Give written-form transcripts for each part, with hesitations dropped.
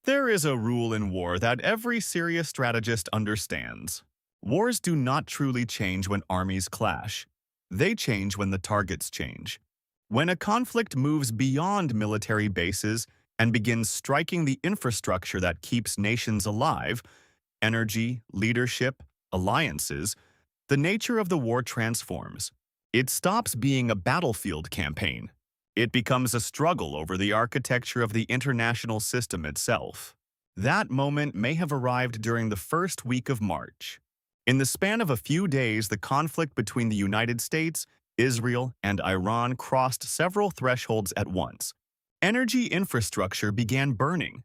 There is a rule in war that every serious strategist understands. Wars do not truly change when armies clash. They change when the targets change. When a conflict moves beyond military bases and begins striking the infrastructure that keeps nations alive, energy, leadership, alliances, the nature of the war transforms. It stops being a battlefield campaign. It becomes a struggle over the architecture of the international system itself. That moment may have arrived during the first week of March. In the span of a few days, the conflict between the United States, Israel, and Iran crossed several thresholds at once. Energy infrastructure began burning.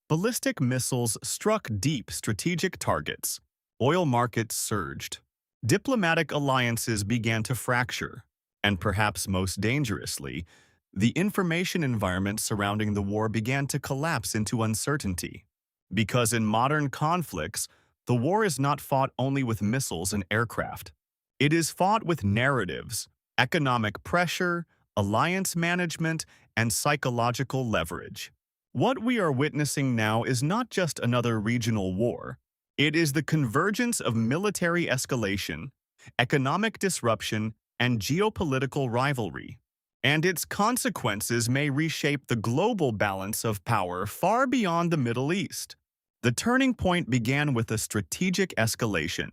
Ballistic missiles struck deep strategic targets. Oil markets surged. Diplomatic alliances began to fracture. And perhaps most dangerously, the information environment surrounding the war began to collapse into uncertainty. Because in modern conflicts, the war is not fought only with missiles and aircraft. It is fought with narratives, economic pressure, alliance management, and psychological leverage. What we are witnessing now is not just another regional war. It is the convergence of military escalation, economic disruption, and geopolitical rivalry. And its consequences may reshape the global balance of power far beyond the Middle East. The turning point began with a strategic escalation.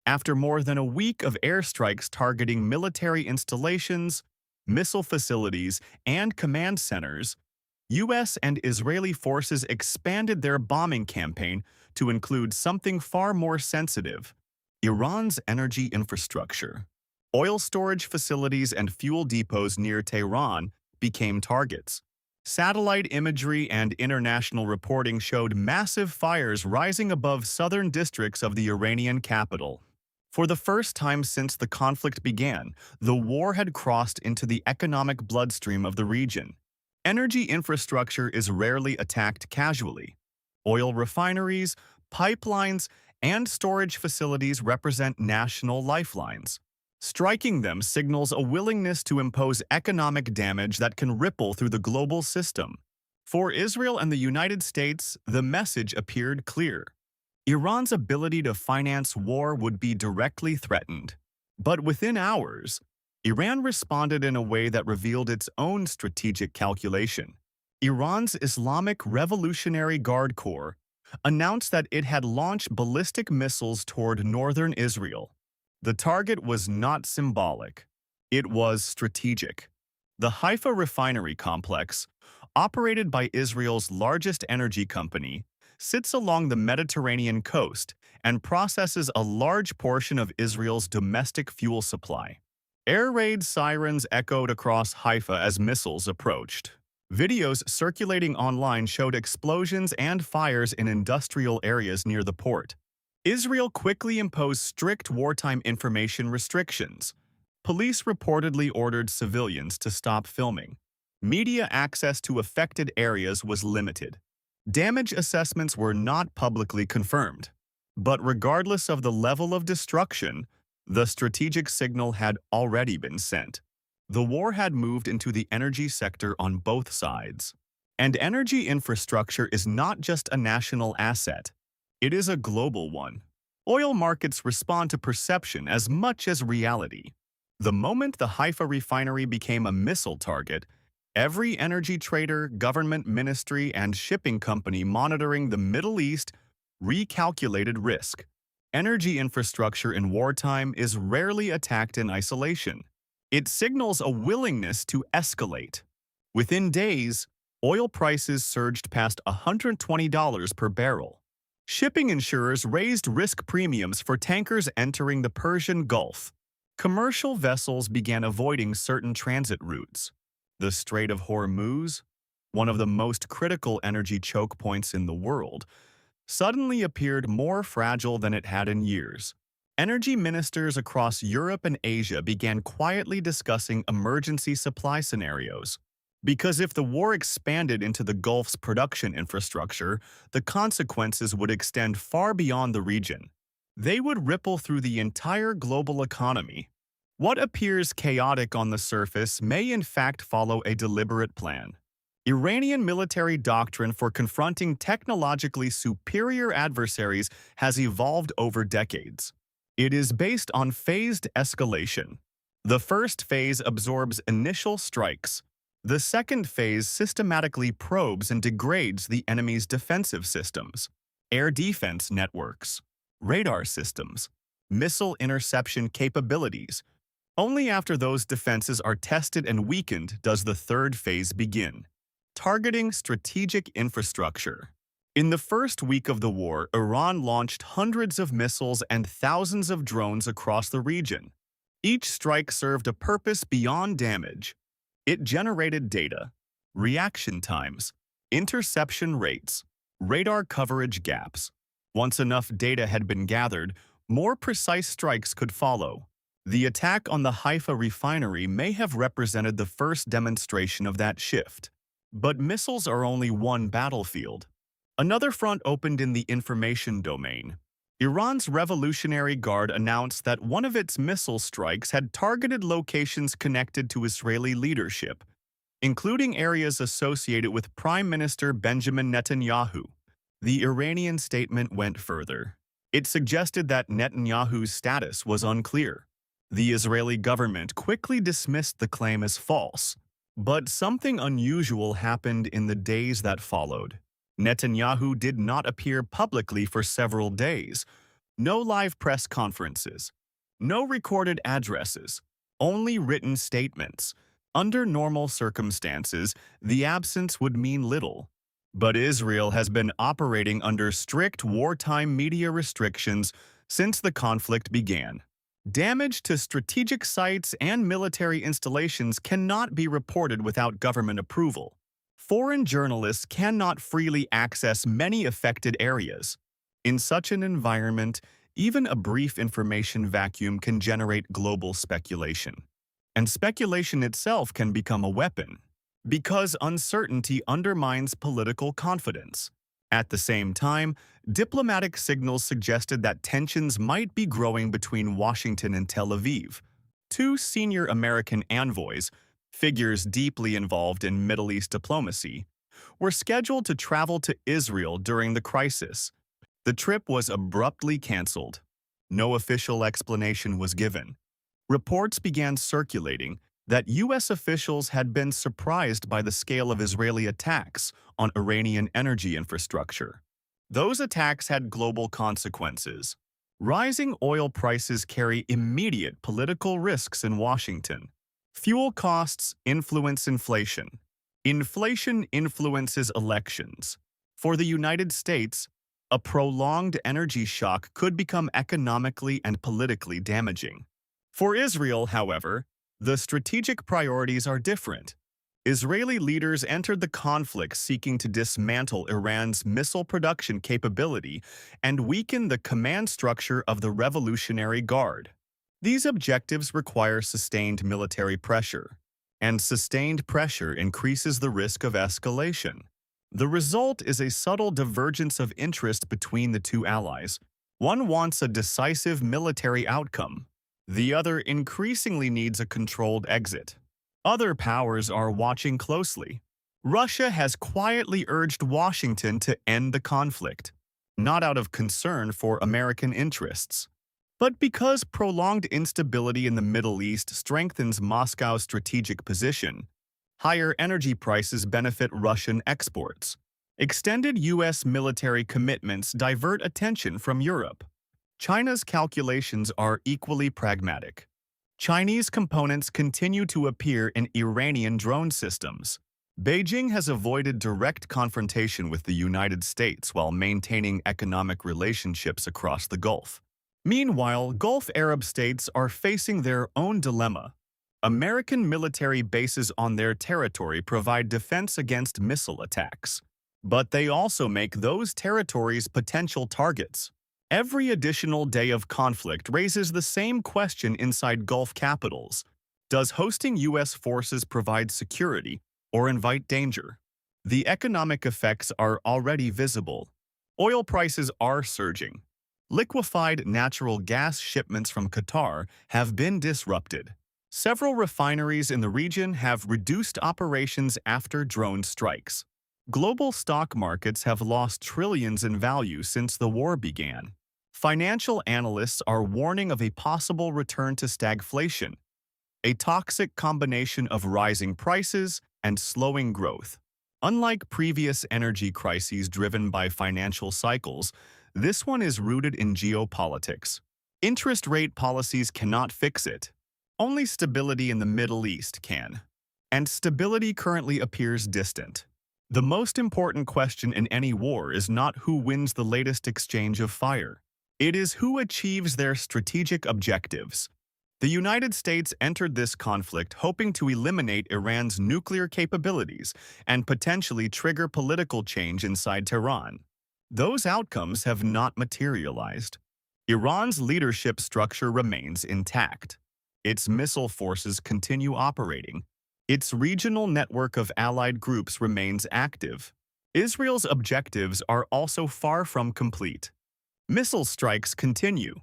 After more than a week of airstrikes targeting military installations, missile facilities, and command centers, U.S. and Israeli forces expanded their bombing campaign to include something far more sensitive: Iran's energy infrastructure. Oil storage facilities and fuel depots near Tehran became targets. Satellite imagery and international reporting showed massive fires rising above southern districts of the Iranian capital. For the first time since the conflict began, the war had crossed into the economic bloodstream of the region. Energy infrastructure is rarely attacked casually. Oil refineries, pipelines, and storage facilities represent national lifelines. Striking them signals a willingness to impose economic damage that can ripple through the global system. For Israel and the United States, the message appeared clear. Iran's ability to finance war would be directly threatened. But within hours, Iran responded in a way that revealed its own strategic calculation. Iran's Islamic Revolutionary Guard Corps announced that it had launched ballistic missiles toward northern Israel. The target was not symbolic. It was strategic. The Haifa refinery complex, operated by Israel's largest energy company, sits along the Mediterranean coast and processes a large portion of Israel's domestic fuel supply. Air raid sirens echoed across Haifa as missiles approached. Videos circulating online showed explosions and fires in industrial areas near the port. Israel quickly imposed strict wartime information restrictions. Police reportedly ordered civilians to stop filming. Media access to affected areas was limited. Damage assessments were not publicly confirmed. But regardless of the level of destruction, the strategic signal had already been sent. The war had moved into the energy sector on both sides. And energy infrastructure is not just a national asset. It is a global one. Oil markets respond to perception as much as reality. The moment the Haifa refinery became a missile target, every energy trader, government ministry, and shipping company monitoring the Middle East recalculated risk. Energy infrastructure in wartime is rarely attacked in isolation. It signals a willingness to escalate. Within days, oil prices surged past $120 per barrel. Shipping insurers raised risk premiums for tankers entering the Persian Gulf. Commercial vessels began avoiding certain transit routes. The Strait of Hormuz, one of the most critical energy choke points in the world, suddenly appeared more fragile than it had in years. Energy ministers across Europe and Asia began quietly discussing emergency supply scenarios. Because if the war expanded into the Gulf's production infrastructure, the consequences would extend far beyond the region. They would ripple through the entire global economy. What appears chaotic on the surface may in fact follow a deliberate plan. Iranian military doctrine for confronting technologically superior adversaries has evolved over decades. It is based on phased escalation. The first phase absorbs initial strikes. The second phase systematically probes and degrades the enemy's defensive systems, air defense networks, radar systems, missile interception capabilities. Only after those defenses are tested and weakened does the third phase begin. Targeting strategic infrastructure. In the first week of the war, Iran launched hundreds of missiles and thousands of drones across the region. Each strike served a purpose beyond damage. It generated data, reaction times, interception rates, radar coverage gaps. Once enough data had been gathered, more precise strikes could follow. The attack on the Haifa refinery may have represented the first demonstration of that shift. But missiles are only one battlefield. Another front opened in the information domain. Iran's Revolutionary Guard announced that one of its missile strikes had targeted locations connected to Israeli leadership, including areas associated with Prime Minister Benjamin Netanyahu. The Iranian statement went further. It suggested that Netanyahu's status was unclear. The Israeli government quickly dismissed the claim as false. But something unusual happened in the days that followed. Netanyahu did not appear publicly for several days. No live press conferences. No recorded addresses. Only written statements. Under normal circumstances, the absence would mean little. But Israel has been operating under strict wartime media restrictions since the conflict began. Damage to strategic sites and military installations cannot be reported without government approval. Foreign journalists cannot freely access many affected areas. In such an environment, even a brief information vacuum can generate global speculation. And speculation itself can become a weapon, because uncertainty undermines political confidence. At the same time, diplomatic signals suggested that tensions might be growing between Washington and Tel Aviv. Two senior American envoys, figures deeply involved in Middle East diplomacy, were scheduled to travel to Israel during the crisis. The trip was abruptly canceled. No official explanation was given. Reports began circulating that U.S. officials had been surprised by the scale of Israeli attacks on Iranian energy infrastructure. Those attacks had global consequences. Rising oil prices carry immediate political risks in Washington. Fuel costs influence inflation. Inflation influences elections. For the United States, a prolonged energy shock could become economically and politically damaging. For Israel, however, the strategic priorities are different. Israeli leaders entered the conflict seeking to dismantle Iran's missile production capability and weaken the command structure of the Revolutionary Guard. These objectives require sustained military pressure, and sustained pressure increases the risk of escalation. The result is a subtle divergence of interest between the two allies. One wants a decisive military outcome. The other increasingly needs a controlled exit. Other powers are watching closely. Russia has quietly urged Washington to end the conflict, not out of concern for American interests, but because prolonged instability in the Middle East strengthens Moscow's strategic position. Higher energy prices benefit Russian exports. Extended U.S. military commitments divert attention from Europe. China's calculations are equally pragmatic. Chinese components continue to appear in Iranian drone systems. Beijing has avoided direct confrontation with the United States while maintaining economic relationships across the Gulf. Meanwhile, Gulf Arab states are facing their own dilemma. American military bases on their territory provide defense against missile attacks, but they also make those territories potential targets. Every additional day of conflict raises the same question inside Gulf capitals. Does hosting U.S. forces provide security or invite danger? The economic effects are already visible. Oil prices are surging. Liquefied natural gas shipments from Qatar have been disrupted. Several refineries in the region have reduced operations after drone strikes. Global stock markets have lost trillions in value since the war began. Financial analysts are warning of a possible return to stagflation, a toxic combination of rising prices and slowing growth. Unlike previous energy crises driven by financial cycles, this one is rooted in geopolitics. Interest rate policies cannot fix it. Only stability in the Middle East can. And stability currently appears distant. The most important question in any war is not who wins the latest exchange of fire. It is who achieves their strategic objectives. The United States entered this conflict hoping to eliminate Iran's nuclear capabilities and potentially trigger political change inside Tehran. Those outcomes have not materialized. Iran's leadership structure remains intact. Its missile forces continue operating. Its regional network of allied groups remains active. Israel's objectives are also far from complete. Missile strikes continue.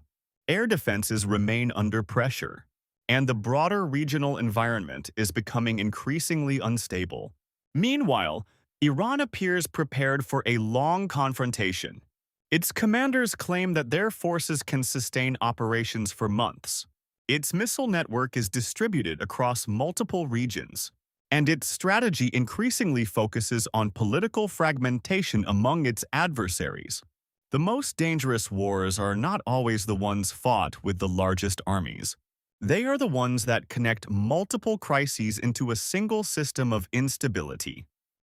Air defenses remain under pressure, and the broader regional environment is becoming increasingly unstable. Meanwhile, Iran appears prepared for a long confrontation. Its commanders claim that their forces can sustain operations for months. Its missile network is distributed across multiple regions, and its strategy increasingly focuses on political fragmentation among its adversaries. The most dangerous wars are not always the ones fought with the largest armies. They are the ones that connect multiple crises into a single system of instability.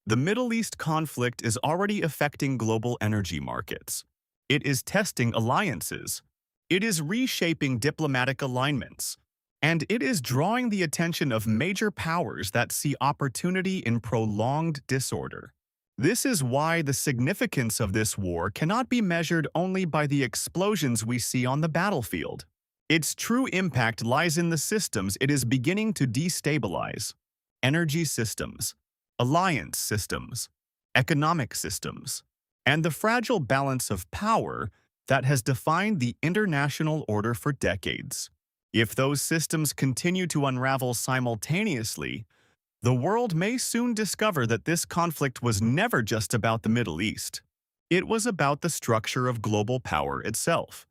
The Middle East conflict is already affecting global energy markets. It is testing alliances. It is reshaping diplomatic alignments. And it is drawing the attention of major powers that see opportunity in prolonged disorder. This is why the significance of this war cannot be measured only by the explosions we see on the battlefield. Its true impact lies in the systems it is beginning to destabilize: energy systems, alliance systems, economic systems, and the fragile balance of power that has defined the international order for decades. If those systems continue to unravel simultaneously, the world may soon discover that this conflict was never just about the Middle East. It was about the structure of global power itself.